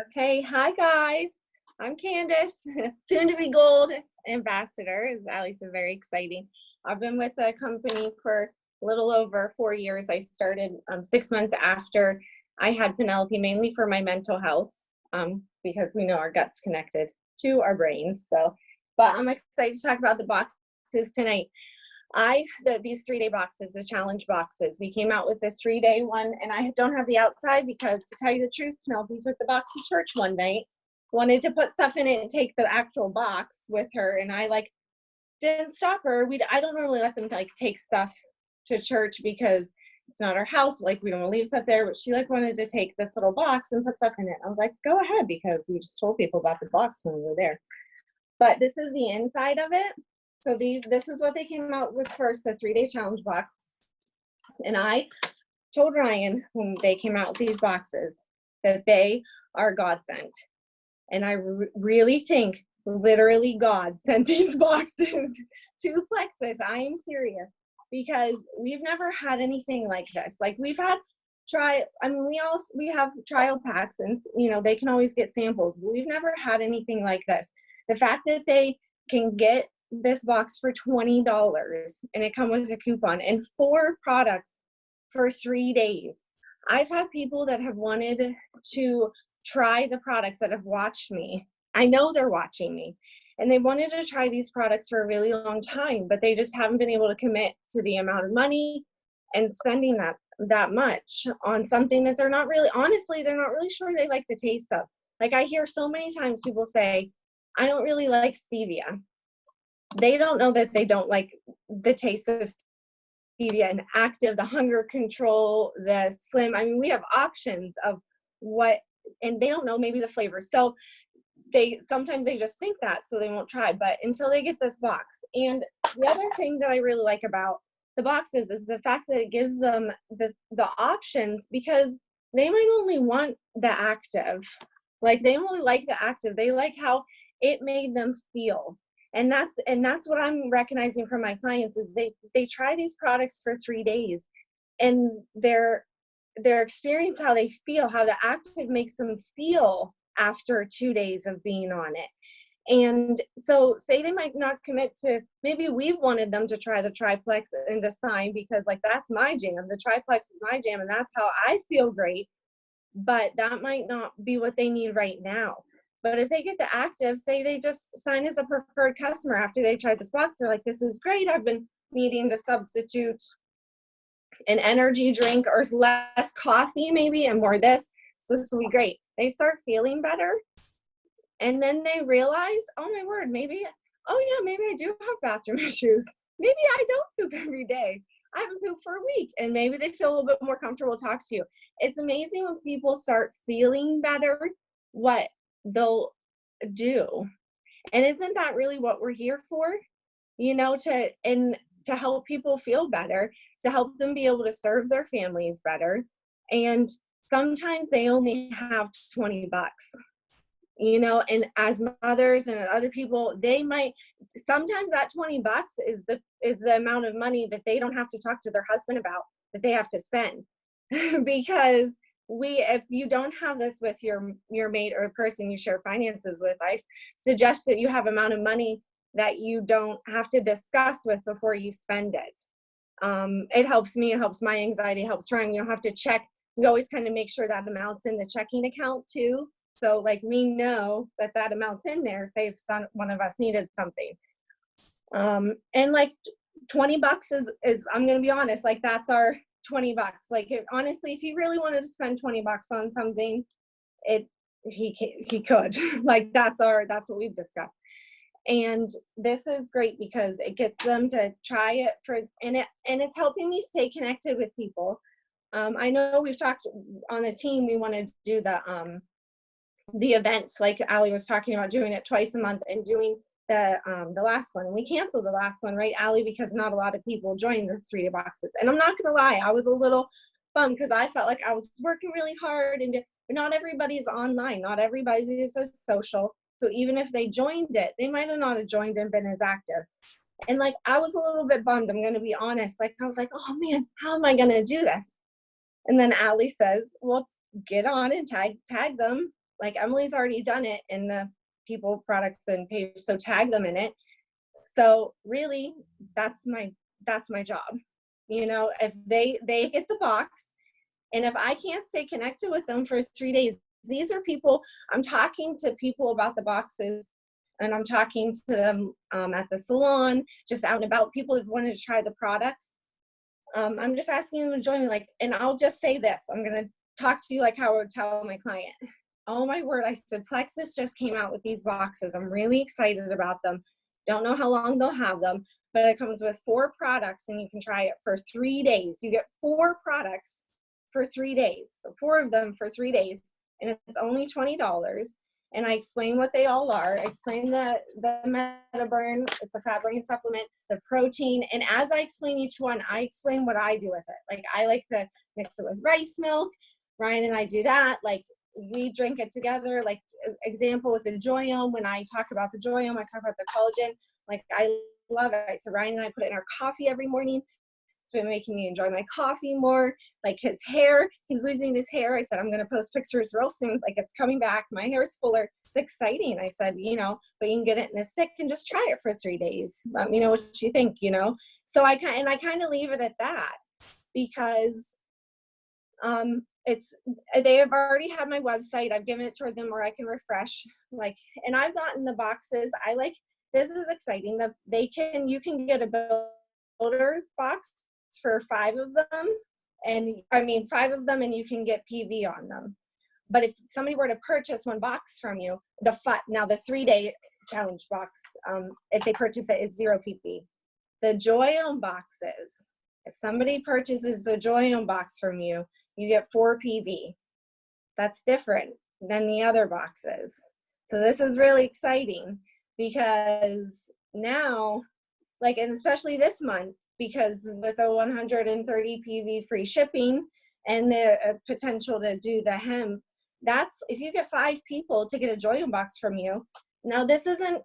Okay, hi guys. I'm Candace, soon to be gold ambassador. As Ali said, very exciting. I've been with the company for a little over 4 years. I started 6 months after I had Penelope, mainly for my mental health, because we know our gut's connected to our brains. But I'm excited to talk about the boxes tonight. These 3-day boxes, the challenge boxes, we came out with this 3-day one, and I don't have the outside because, to tell you the truth, Penelope took the box to church one night, wanted to put stuff in it and take the actual box with her, and I didn't stop her. I don't normally let them take stuff to church because it's not our house. We don't want to leave stuff there, but she wanted to take this little box and put stuff in it. I was like, go ahead, because we just told people about the box when we were there. But this is the inside of it. So this is what they came out with first, the 3-day challenge box. And I told Ryan when they came out with these boxes that they are God sent. And I really think literally God sent these boxes to Plexus. I am serious, because we've never had anything like this. We've had we have trial packs, and they can always get samples, but we've never had anything like this. The fact that they can get this box for $20 and it comes with a coupon and 4 products for 3 days. I've had people that have wanted to try the products that have watched me. I know they're watching me, and they wanted to try these products for a really long time, but they just haven't been able to commit to the amount of money and spending that much on something that they're not really sure they like the taste of. I hear so many times people say, I don't really like stevia. They don't know that they don't like the taste of stevia and active, the hunger control, the slim. We have options of what, and they don't know maybe the flavors. So sometimes they just think that, so they won't try, but until they get this box. And the other thing that I really like about the boxes is the fact that it gives them the options, because they might only want the active. They only like the active. They like how it made them feel. And that's what I'm recognizing from my clients is they try these products for 3 days, and their experience, how they feel, how the active makes them feel after 2 days of being on it. And so say they might not commit to, maybe we've wanted them to try the triplex and decide, because that's my jam. The triplex is my jam, and that's how I feel great. But that might not be what they need right now. But if they get the active, say they just sign as a preferred customer after they tried this box, they're like, this is great. I've been needing to substitute an energy drink or less coffee maybe and more this. So this will be great. They start feeling better. And then they realize, oh my word, maybe I do have bathroom issues. Maybe I don't poop every day. I haven't pooped for a week. And maybe they feel a little bit more comfortable to talk to you. It's amazing when people start feeling better, what they'll do. And isn't that really what we're here for? To help people feel better, to help them be able to serve their families better. And sometimes they only have $20. And as mothers and other people, they might, sometimes that $20 is the amount of money that they don't have to talk to their husband about, that they have to spend. Because if you don't have this with your mate or person you share finances with, I suggest that you have amount of money that you don't have to discuss with before you spend it. It helps me, it helps my anxiety, it helps Ryan. You don't have to check. We always kind of make sure that amount's in the checking account too. So we know that amount's in there, say if one of us needed something. And $20 is I'm going to be honest, that's our $20. Honestly, if you really wanted to spend $20 on something, he could. That's what we've discussed. And this is great because it gets them to try it and it's helping me stay connected with people. I know we've talked on the team, we want to do the events, like Ali was talking about, doing it twice a month and doing the last one. And we canceled the last one, right, Ali, because not a lot of people joined the 3-day boxes. And I'm not gonna lie, I was a little bummed because I felt like I was working really hard, and not everybody's online, not everybody is as social. So even if they joined it, they might have not joined and been as active. And I was a little bit bummed, I'm gonna be honest. I was like, oh man, how am I gonna do this? And then Ali says, well, get on and tag them Like Emily's already done it in the people, products, and page, so tag them in it. So really, that's my job. You know, if they get the box, and if I can't stay connected with them for 3 days, these are people, I'm talking to people about the boxes, and I'm talking to them at the salon, just out and about, people who wanted to try the products. I'm just asking them to join me, like, and I'll just say this, I'm going to talk to you like how I would tell my client. Oh my word, I said, Plexus just came out with these boxes. I'm really excited about them. Don't know how long they'll have them, but it comes with 4 products and you can try it for 3 days. You get 4 products for 3 days. So 4 of them for 3 days, and it's only $20. And I explain what they all are. I explain the MetaBurn, it's a fat burning supplement, the protein. And as I explain each one, I explain what I do with it. Like I like to mix it with rice milk. Ryan and I do that. Like we drink it together. Like example with the Joyome, when I talk about the Joyome, I talk about the collagen. Like I love it. So Ryan and I put it in our coffee every morning. It's been making me enjoy my coffee more. Like his hair, he's losing his hair. I said, I'm going to post pictures real soon. Like it's coming back. My hair is fuller. It's exciting. I said, you know, but you can get it in a stick and just try it for 3 days. Let me know what you think, you know? So I kind of leave it at that, because they have already had my website. I've given it to them where I can refresh, like, and I've gotten the boxes. I like, this is exciting. You can get a builder box for 5 of them, and 5 of them, and you can get PV on them. But if somebody were to purchase 1 box from you, now the 3-day challenge box, if they purchase it, it's 0 PV. The Joyome boxes, if somebody purchases the Joyome box from you, you get 4 PV. That's different than the other boxes. So this is really exciting, because now, like, and especially this month, because with the 130 PV free shipping and the potential to do the hemp, that's, if you get 5 people to get a Joyome box from you. Now this isn't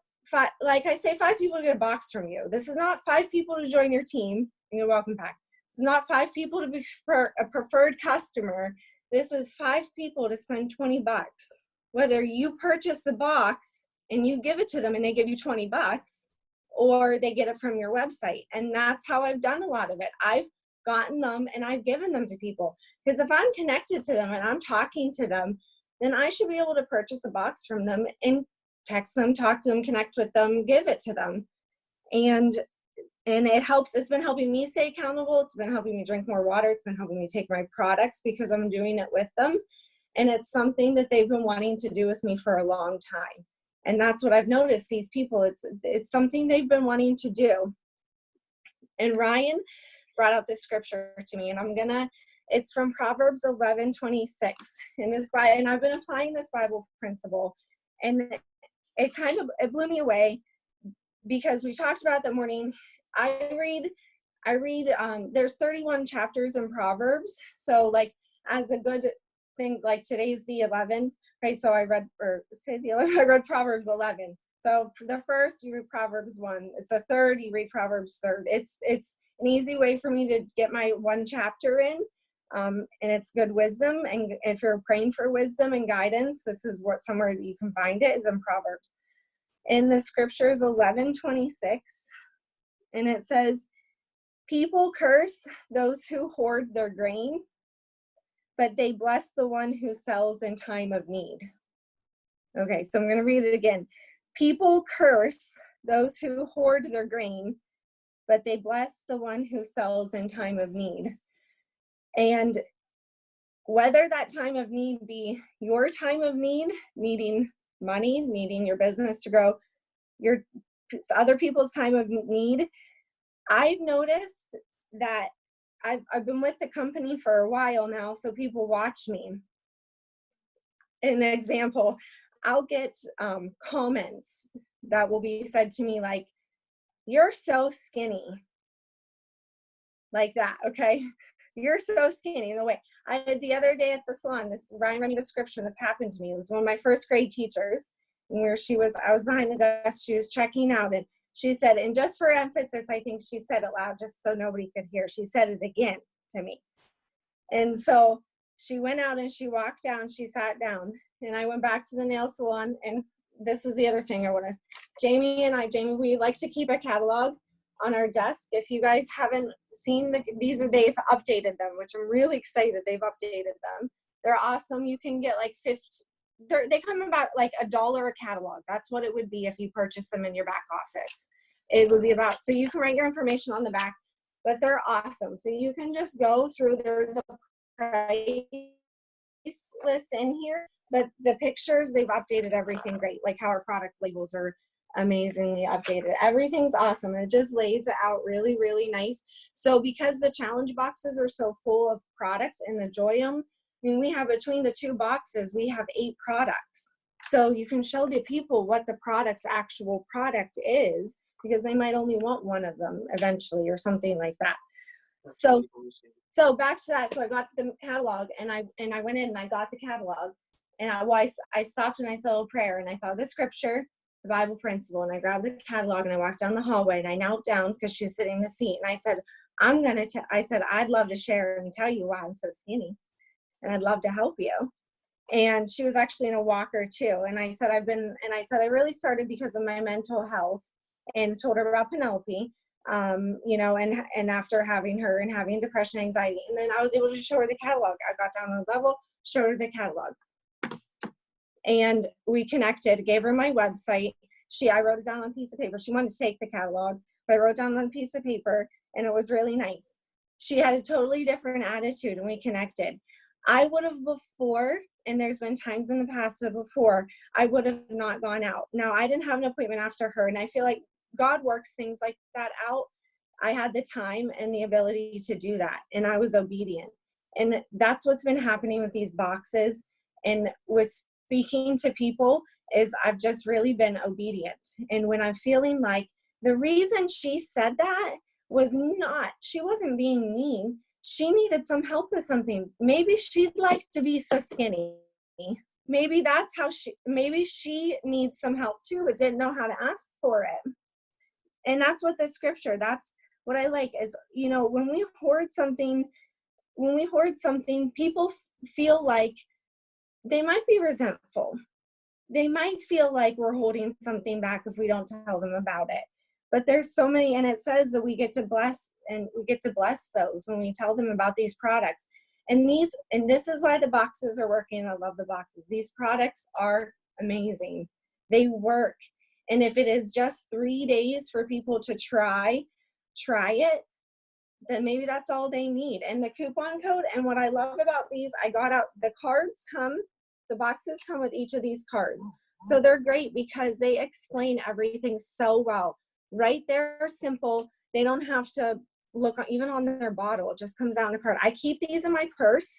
like I say, 5 people to get a box from you. This is not 5 people to join your team in your welcome pack. It's not 5 people to be a preferred customer. This is 5 people to spend 20 bucks. Whether you purchase the box and you give it to them and they give you 20 bucks, or they get it from your website. And that's how I've done a lot of it. I've gotten them and I've given them to people, because if I'm connected to them and I'm talking to them, then I should be able to purchase a box from them and text them, talk to them, connect with them, give it to them. And it helps. It's been helping me stay accountable. It's been helping me drink more water. It's been helping me take my products, because I'm doing it with them. And it's something that they've been wanting to do with me for a long time. And that's what I've noticed, these people, it's something they've been wanting to do. And Ryan brought out this scripture to me, and it's from Proverbs 11:26. And I've been applying this Bible principle, and it blew me away, because we talked about that morning. I read, there's 31 chapters in Proverbs. So like, as a good thing, like today's the 11th, right? So I read Proverbs 11. So the first, you read Proverbs 1. It's a third, you read Proverbs 3rd. It's an easy way for me to get my 1 chapter in. And it's good wisdom. And if you're praying for wisdom and guidance, this is somewhere that you can find it, is in Proverbs. In the scriptures 11:26, and it says, people curse those who hoard their grain, but they bless the one who sells in time of need. Okay, so I'm going to read it again. People curse those who hoard their grain, but they bless the one who sells in time of need. And whether that time of need be your time of need, needing money, needing your business to grow, your other people's time of need, I've noticed that I've been with the company for a while now, so people watch me. An example, I'll get comments that will be said to me like, "You're so skinny," like that. Okay, "You're so skinny." The way the other day at the salon, Ryan read me the scripture. This happened to me. It was one of my first grade teachers, where I was behind the desk. She was checking out, and she said, and just for emphasis, I think she said it loud just so nobody could hear. She said it again to me. And so she went out and she walked down, she sat down, and I went back to the nail salon, and this was the other thing I want to, Jamie, we like to keep a catalog on our desk. If you guys haven't seen they've updated them, which I'm really excited they've updated them. They're awesome. You can get like 50, they come about like $1 a catalog. That's what it would be if you purchase them in your back office. It would be about, so you can write your information on the back, but they're awesome. So you can just go through, there's a price list in here, but the pictures, they've updated everything great, like how our product labels are amazingly updated. Everything's awesome. It just lays it out really, really nice. So because the challenge boxes are so full of products in the Joyum, I mean, we have between the 2 boxes, we have 8 products. So you can show the people what the product's actual product is, because they might only want one of them eventually or something like that. So back to that. So I got the catalog, and I went in and I got the catalog, and I stopped and I said a little prayer, and I thought the scripture, the Bible principle, and I grabbed the catalog and I walked down the hallway and I knelt down because she was sitting in the seat, and I said, I said, I'd love to share and tell you why I'm so skinny, and I'd love to help you. And she was actually in a walker too. And I said, I really started because of my mental health, and told her about Penelope, you know, and after having her and having depression, anxiety. And then I was able to show her the catalog. I got down on the level, showed her the catalog. And we connected, gave her my website. I wrote it down on a piece of paper. She wanted to take the catalog, but I wrote down on a piece of paper, and it was really nice. She had a totally different attitude, and we connected. I would have before, and there's been times in the past that before, I would have not gone out. Now, I didn't have an appointment after her, and I feel like God works things like that out. I had the time and the ability to do that, and I was obedient. And that's what's been happening with these boxes and with speaking to people, is I've just really been obedient. And when I'm feeling like, the reason she said that was not, she wasn't being mean. She needed some help with something. Maybe she'd like to be so skinny. Maybe that's how maybe she needs some help too, but didn't know how to ask for it. And that's what the scripture, that's what I like is, you know, when we hoard something, people feel like they might be resentful. They might feel like we're holding something back if we don't tell them about it. But there's so many, and it says that we get to bless those when we tell them about these products. And this is why the boxes are working. I love the boxes. These products are amazing. They work. And if it is just 3 days for people to try it, then maybe that's all they need. And the coupon code, and what I love about these, I got out, the boxes come with each of these cards. So they're great because they explain everything so well. Right there, simple. They don't have to look even on their bottle. It just comes out in a card. I keep these in my purse.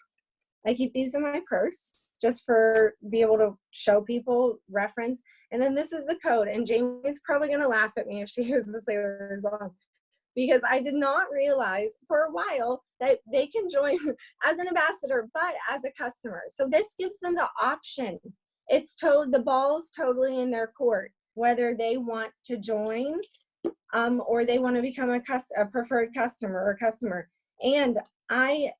Just for be able to show people reference. And then this is the code. And Jamie's probably going to laugh at me if she hears this later on, because I did not realize for a while that they can join as an ambassador, but as a customer. So this gives them the option. The ball's totally in their court, whether they want to join or they want to become a preferred customer or customer. And I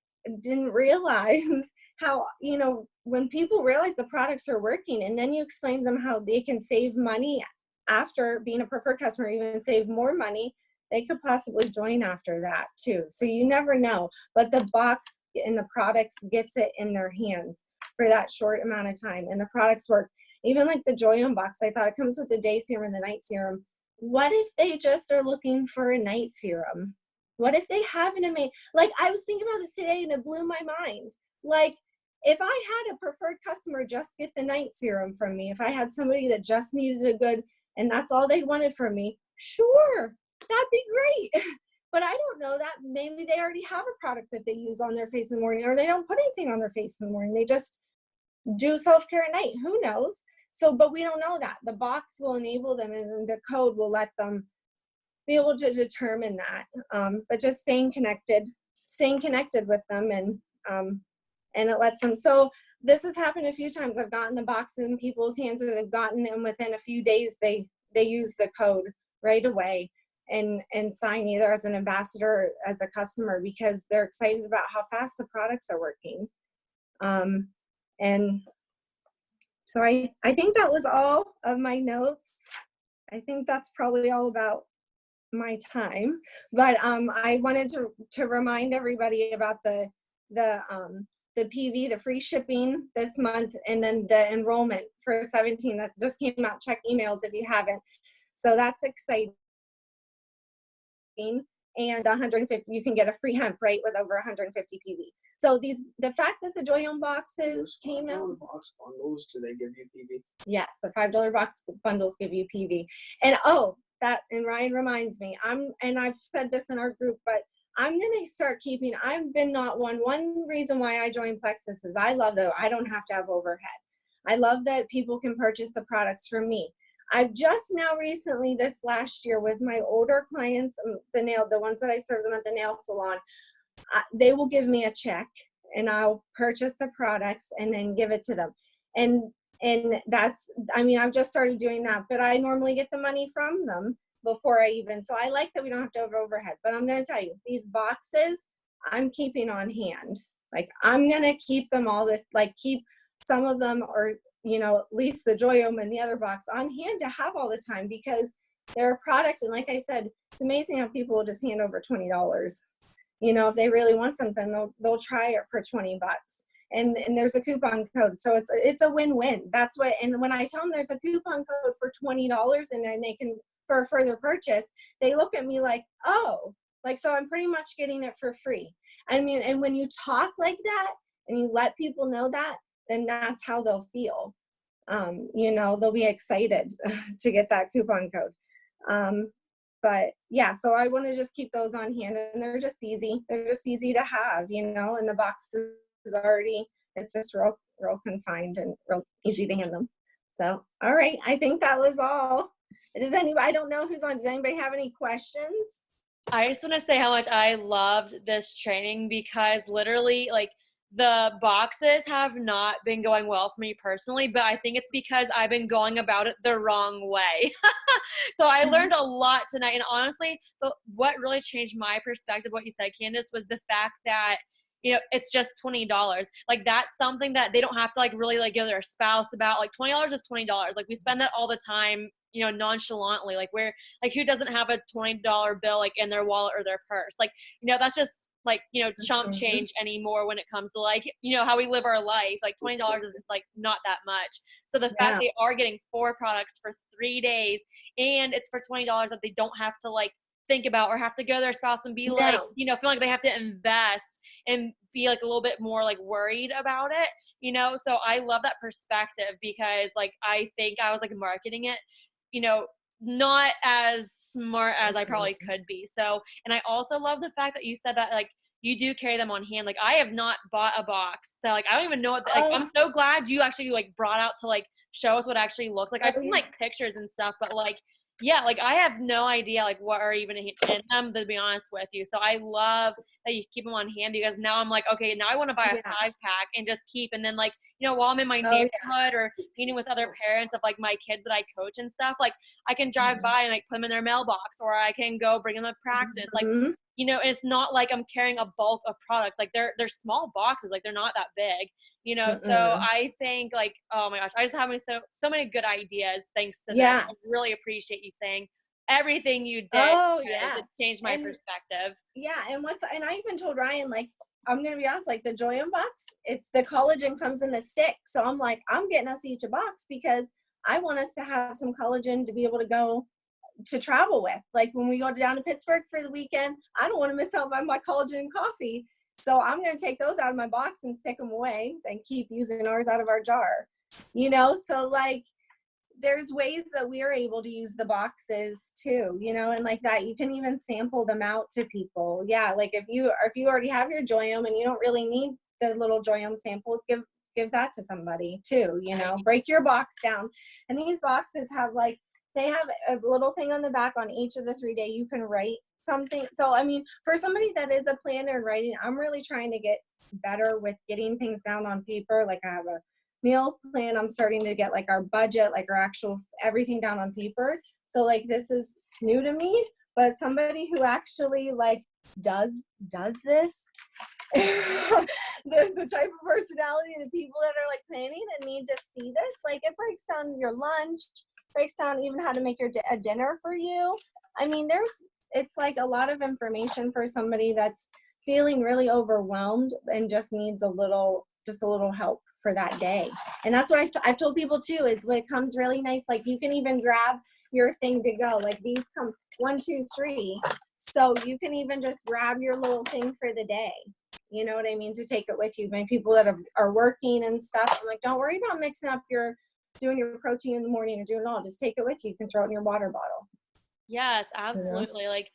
didn't realize how, you know, when people realize the products are working, and then you explain to them how they can save money after being a preferred customer, even save more money, they could possibly join after that too. So you never know, but the box and the products gets it in their hands for that short amount of time, and the products work. Even like the Joyum box, I thought it comes with the day serum and the night serum. What if they just are looking for a night serum? What if they have an amazing, like I was thinking about this today and it blew my mind. Like if I had a preferred customer just get the night serum from me, if I had somebody that just needed a good, and that's all they wanted from me, sure, that'd be great. But I don't know that. Maybe they already have a product that they use on their face in the morning, or they don't put anything on their face in the morning. They just do self-care at night. Who knows? So, but we don't know that. The box will enable them, and the code will let them be able to determine that. But just staying connected with them, and it lets them. So this has happened a few times. I've gotten the boxes in people's hands, or they've gotten them within a few days. They use the code right away and sign either as an ambassador or as a customer, because they're excited about how fast the products are working. And So I think that was all of my notes. I think that's probably all about my time, but I wanted to remind everybody about the PV, the free shipping this month, and then the enrollment for 17 that just came out. Check emails if you haven't. So that's exciting. And 150, you can get a free hemp, right, with over 150 PV. So the fact that the Joyome boxes came out. Box bundles, do they give you PV? Yes, the $5 box bundles give you PV. And and Ryan reminds me, and I've said this in our group, but I'm gonna start keeping. I've been not one reason why I joined Plexus is I love that I don't have to have overhead. I love that people can purchase the products from me. I've just now recently this last year with my older clients, the ones that I serve them at the nail salon, they will give me a check and I'll purchase the products and then give it to them. And that's, I mean, I've just started doing that, but I normally get the money from them before so I like that we don't have to have overhead. But I'm going to tell you, these boxes I'm keeping on hand. Like, I'm going to keep them keep some of them, or, at least the Joyome and the other box on hand to have all the time, because they're a product. And like I said, it's amazing how people will just hand over $20. If they really want something, they'll try it for 20 bucks. And there's a coupon code. So it's a win-win. That's what, and when I tell them there's a coupon code for $20 and then they can, for a further purchase, they look at me like, oh, so I'm pretty much getting it for free. I mean, and when you talk like that and you let people know that, then that's how they'll feel. They'll be excited to get that coupon code. But yeah, so I want to just keep those on hand, and they're just easy. They're just easy to have, and the box is already, it's just real confined and real easy to hand them. So, all right, I think that was all. I don't know who's on. Does anybody have any questions? I just want to say how much I loved this training, because literally, the boxes have not been going well for me personally, but I think it's because I've been going about it the wrong way. So I learned a lot tonight. And honestly, what really changed my perspective, what you said, Candace, was the fact that, it's just $20. That's something that they don't have to really give their spouse about. $20 is $20. We spend that all the time, nonchalantly. Who doesn't have a $20 bill in their wallet or their purse? That's just chump change anymore when it comes to how we live our life. $20 is not that much. So the fact they are getting 4 products for 3 days, and it's for $20 that they don't have to think about or have to go to their spouse and be feel like they have to invest and be a little bit more worried about it, so I love that perspective, because I think I was marketing it, not as smart as I probably could be. So, and I also love the fact that you said that you do carry them on hand. I have not bought a box, so I don't even know what I'm so glad you actually brought out to show us what it actually looks like. I've seen pictures and stuff, but yeah, I have no idea what are even in them, to be honest with you. So I love that you keep them on hand, because now I'm okay, now I want to buy a 5-pack and just keep, and then while I'm in my neighborhood or meeting with other parents of my kids that I coach and stuff, I can drive by and put them in their mailbox, or I can go bring them to practice. It's not I'm carrying a bulk of products. They're small boxes, they're not that big, so I think oh my gosh, I just have so many good ideas thanks to this. I really appreciate you saying everything you did. It changed my perspective. And I even told Ryan, I'm gonna be honest, the Joyome box, it's the collagen comes in the stick. So I'm getting us each a box, because I want us to have some collagen to be able to go to travel with. When we go down to Pittsburgh for the weekend, I don't want to miss out on my collagen and coffee. So I'm going to take those out of my box and stick them away and keep using ours out of our jar, so there's ways that we are able to use the boxes too, and that you can even sample them out to people. If you already have your Joyome and you don't really need the little Joyome samples, give that to somebody too, break your box down. And these boxes have they have a little thing on the back on each of the 3-day. You can write something. So, I mean, for somebody that is a planner and writing, I'm really trying to get better with getting things down on paper. I have a meal plan. I'm starting to get our budget, our actual everything down on paper. So this is new to me, but somebody who actually like does this, the type of personality, the people that are like planning and need to see this, like it breaks down your lunch, breaks down even how to make a dinner for you. I mean, it's like a lot of information for somebody that's feeling really overwhelmed and just needs a little help for that day. And that's what I've told people too, is what comes really nice, like you can even grab your thing to go, like these come 1, 2, 3, so you can even just grab your little thing for the day, you know what I mean, to take it with you. My people that are working and stuff, I'm like, don't worry about mixing up doing your protein in the morning or doing it all, just take it with you. You can throw it in your water bottle. Yes, absolutely. You know? Like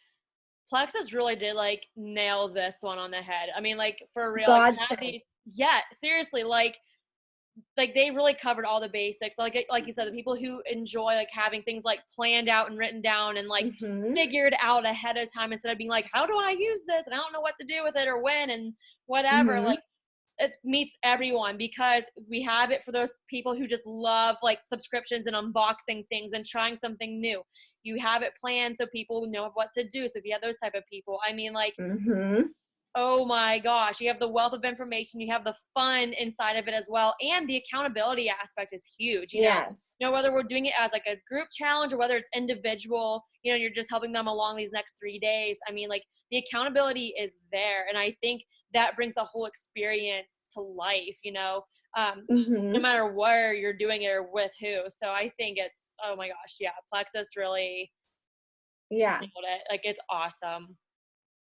Plexus really did like nail this one on the head. I mean, like for real, like God have sent. these, yeah, seriously, like they really covered all the basics. Like you said, the people who enjoy like having things like planned out and written down and like figured out ahead of time, instead of being like, how do I use this? And I don't know what to do with it or when and whatever. Like it meets everyone, because we have it for those people who just love like subscriptions and unboxing things and trying something new. You have it planned so people know what to do. So if you have those type of people, I mean, like, oh my gosh, you have the wealth of information, you have the fun inside of it as well, and the accountability aspect is huge. Yes. You know, whether we're doing it as like a group challenge or whether it's individual, you know, you're just helping them along these next 3 days. I mean, like the accountability is there, and I think that brings the whole experience to life, you know, no matter where you're doing it or with who. So I think it's, oh my gosh, yeah, Plexus really nailed it. Like it's awesome.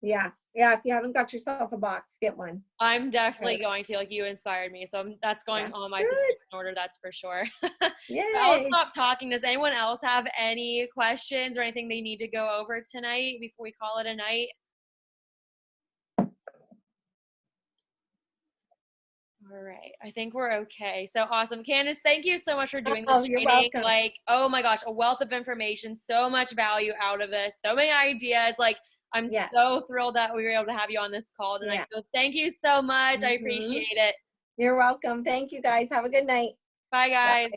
Yeah. If you haven't got yourself a box, get one. I'm definitely going to, like, you inspired me. So that's going on my subscription order. That's for sure. Yay. I'll stop talking. Does anyone else have any questions or anything they need to go over tonight before we call it a night? All right. I think we're okay. So awesome. Candace, thank you so much for doing this You're training. welcome. Like, oh my gosh, a wealth of information, so much value out of this, so many ideas. Like, I'm so thrilled that we were able to have you on this call tonight. So thank you so much. I appreciate it. You're welcome. Thank you guys. Have a good night. Bye, guys. Bye.